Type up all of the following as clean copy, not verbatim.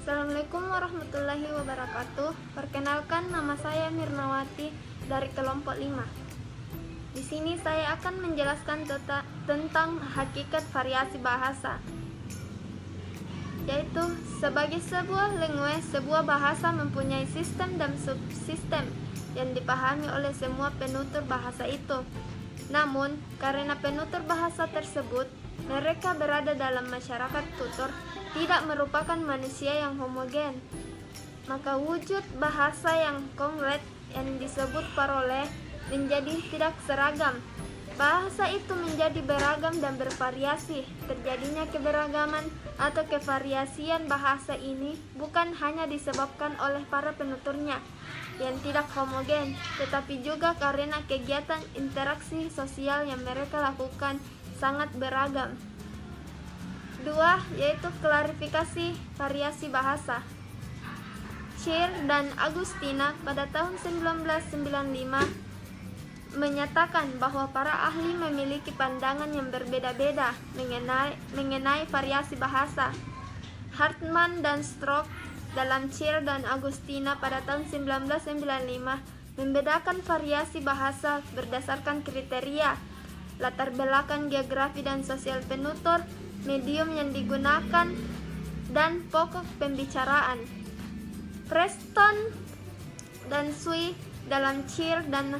Assalamualaikum warahmatullahi wabarakatuh. Perkenalkan, nama saya Mirnawati dari kelompok 5. Di sini saya akan menjelaskan tentang hakikat variasi bahasa, yaitu sebagai sebuah language, sebuah bahasa mempunyai sistem dan subsistem yang dipahami oleh semua penutur bahasa itu. Namun, karena penutur bahasa tersebut mereka berada dalam masyarakat tutur tidak merupakan manusia yang homogen, maka wujud bahasa yang konkret yang disebut parole menjadi tidak seragam. Bahasa itu menjadi beragam dan bervariasi. Terjadinya keberagaman atau kevariasian bahasa ini bukan hanya disebabkan oleh para penuturnya yang tidak homogen, tetapi juga karena kegiatan interaksi sosial yang mereka lakukan sangat beragam. 2. Yaitu klarifikasi variasi bahasa. Scheer dan Agustina pada tahun 1995 menyatakan bahwa para ahli memiliki pandangan yang berbeda-beda mengenai variasi bahasa. Hartman dan Strock dalam Scheer dan Agustina pada tahun 1995 membedakan variasi bahasa berdasarkan kriteria, latar belakang geografi dan sosial penutur, medium yang digunakan, dan pokok pembicaraan. Preston dan Sui dalam Scheer dan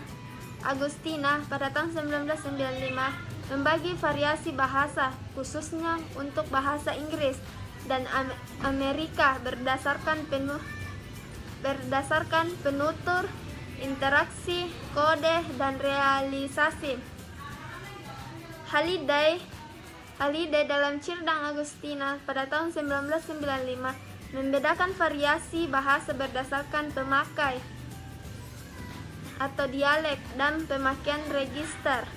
Agustina pada tahun 1995 membagi variasi bahasa khususnya untuk bahasa Inggris dan Amerika berdasarkan penutur, interaksi, kode, dan realisasi. Halliday dalam Scheer dan Agustina pada tahun 1995 membedakan variasi bahasa berdasarkan pemakai atau dialek dan pemakaian register.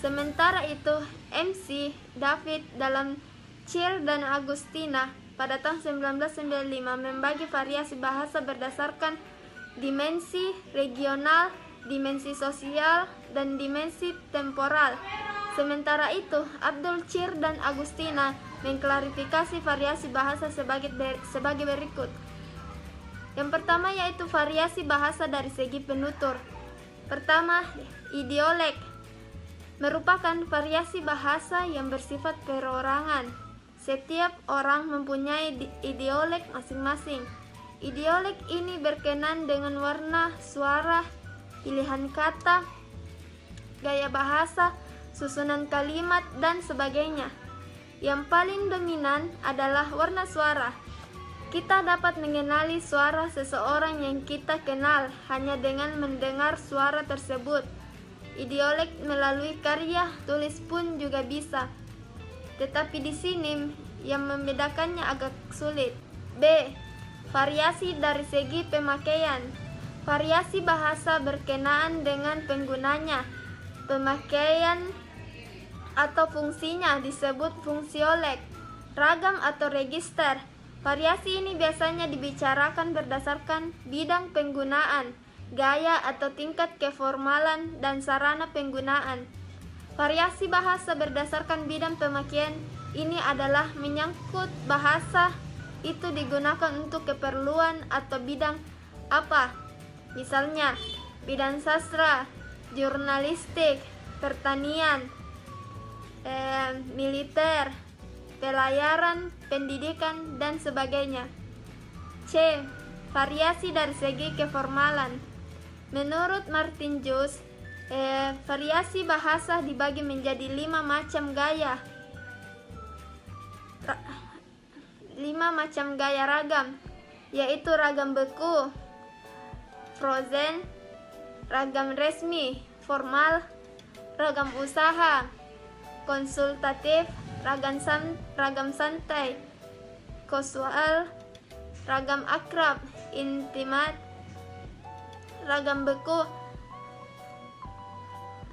Sementara itu, MC David dalam Scheer dan Agustina pada tahun 1995 membagi variasi bahasa berdasarkan dimensi regional, dimensi sosial, dan dimensi temporal. Sementara itu, Abdul Scheer dan Agustina mengklarifikasi variasi bahasa sebagai berikut. Yang pertama yaitu variasi bahasa dari segi penutur. Pertama, ideolek merupakan variasi bahasa yang bersifat perorangan. Setiap orang mempunyai ideolek masing-masing. Ideolek ini berkenaan dengan warna, suara, pilihan kata, gaya bahasa, susunan kalimat, dan sebagainya. Yang paling dominan adalah warna suara. Kita dapat mengenali suara seseorang yang kita kenal hanya dengan mendengar suara tersebut. Ideolek melalui karya tulis pun juga bisa, tetapi di sini yang membedakannya agak sulit. B. Variasi dari segi pemakaian. Variasi bahasa berkenaan dengan penggunanya, pemakaian atau fungsinya disebut fungsiolek, ragam atau register. Variasi ini biasanya dibicarakan berdasarkan bidang penggunaan, gaya atau tingkat keformalan, dan sarana penggunaan. Variasi bahasa berdasarkan bidang pemakaian ini adalah menyangkut bahasa itu digunakan untuk keperluan atau bidang apa. Misalnya, bidang sastra, jurnalistik, pertanian, militer, pelayaran, pendidikan, dan sebagainya. C. Variasi dari segi keformalan. Menurut Martin Joos, variasi bahasa dibagi menjadi 5 macam gaya. 5 macam gaya ragam, yaitu ragam beku, frozen, ragam resmi, formal, ragam usaha, konsultatif, ragam santai, casual, ragam akrab, intimate. Ragam beku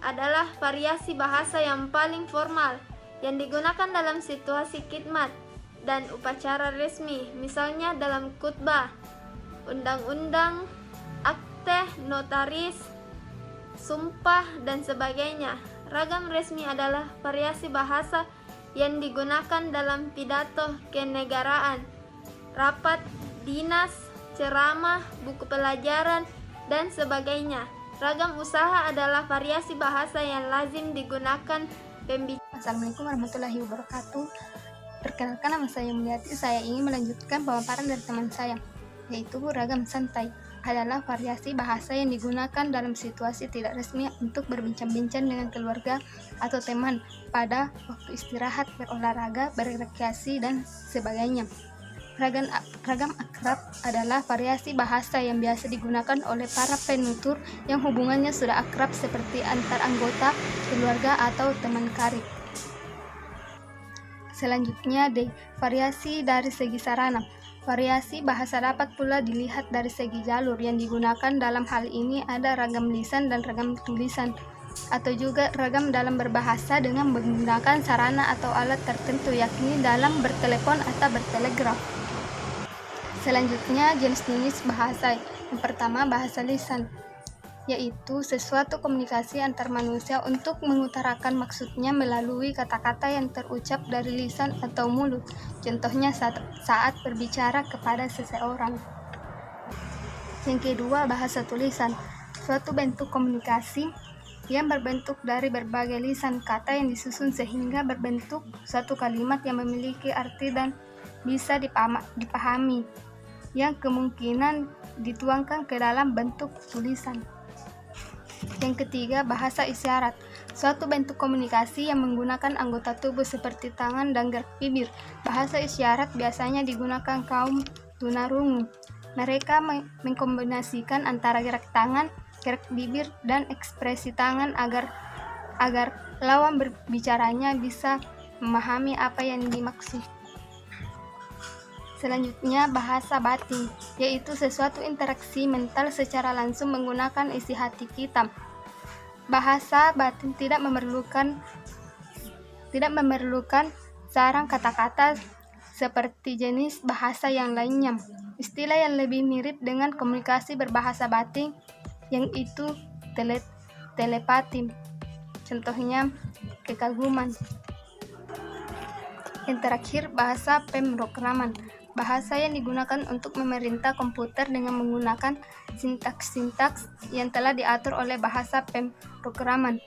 adalah variasi bahasa yang paling formal yang digunakan dalam situasi khidmat dan upacara resmi, misalnya dalam khutbah, undang-undang, akte notaris, sumpah, dan sebagainya. Ragam resmi adalah variasi bahasa yang digunakan dalam pidato kenegaraan, rapat dinas, ceramah, buku pelajaran, dan sebagainya. Ragam usaha adalah variasi bahasa yang lazim digunakan pembicara. Assalamualaikum warahmatullahi wabarakatuh. Perkenalkan, nama saya Mulyati. Saya ingin melanjutkan pemaparan dari teman saya, yaitu ragam santai adalah variasi bahasa yang digunakan dalam situasi tidak resmi untuk berbincang-bincang dengan keluarga atau teman pada waktu istirahat, berolahraga, berrekreasi, dan sebagainya. Ragam akrab adalah variasi bahasa yang biasa digunakan oleh para penutur yang hubungannya sudah akrab seperti antar anggota keluarga atau teman karib. Selanjutnya variasi dari segi sarana. Variasi bahasa dapat pula dilihat dari segi jalur yang digunakan. Dalam hal ini ada ragam lisan dan ragam tulisan, atau juga ragam dalam berbahasa dengan menggunakan sarana atau alat tertentu, yakni dalam bertelepon atau bertelegraf. Selanjutnya jenis-jenis bahasa. Yang pertama, bahasa lisan, yaitu sesuatu komunikasi antar manusia untuk mengutarakan maksudnya melalui kata-kata yang terucap dari lisan atau mulut. Contohnya saat berbicara kepada seseorang. Yang kedua, bahasa tulisan, suatu bentuk komunikasi yang berbentuk dari berbagai lisan kata yang disusun sehingga berbentuk suatu kalimat yang memiliki arti dan bisa dipahami, yang kemungkinan dituangkan ke dalam bentuk tulisan. Yang ketiga, bahasa isyarat, suatu bentuk komunikasi yang menggunakan anggota tubuh seperti tangan dan gerak bibir. Bahasa isyarat biasanya digunakan kaum tunarungu. Mereka mengkombinasikan antara gerak tangan, gerak bibir, dan ekspresi tangan agar lawan berbicaranya bisa memahami apa yang dimaksud. Selanjutnya, bahasa batin, yaitu sesuatu interaksi mental secara langsung menggunakan isi hati kita. Bahasa batin tidak memerlukan sarang kata-kata seperti jenis bahasa yang lainnya. Istilah yang lebih mirip dengan komunikasi berbahasa batin yang itu telepati. Contohnya kekaguman. Yang terakhir, bahasa pemrograman, bahasa yang digunakan untuk memerintah komputer dengan menggunakan sintaks-sintaks yang telah diatur oleh bahasa pemrograman.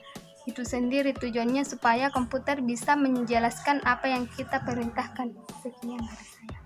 Itu sendiri tujuannya supaya komputer bisa menjelaskan apa yang kita perintahkan. Sekian dari saya.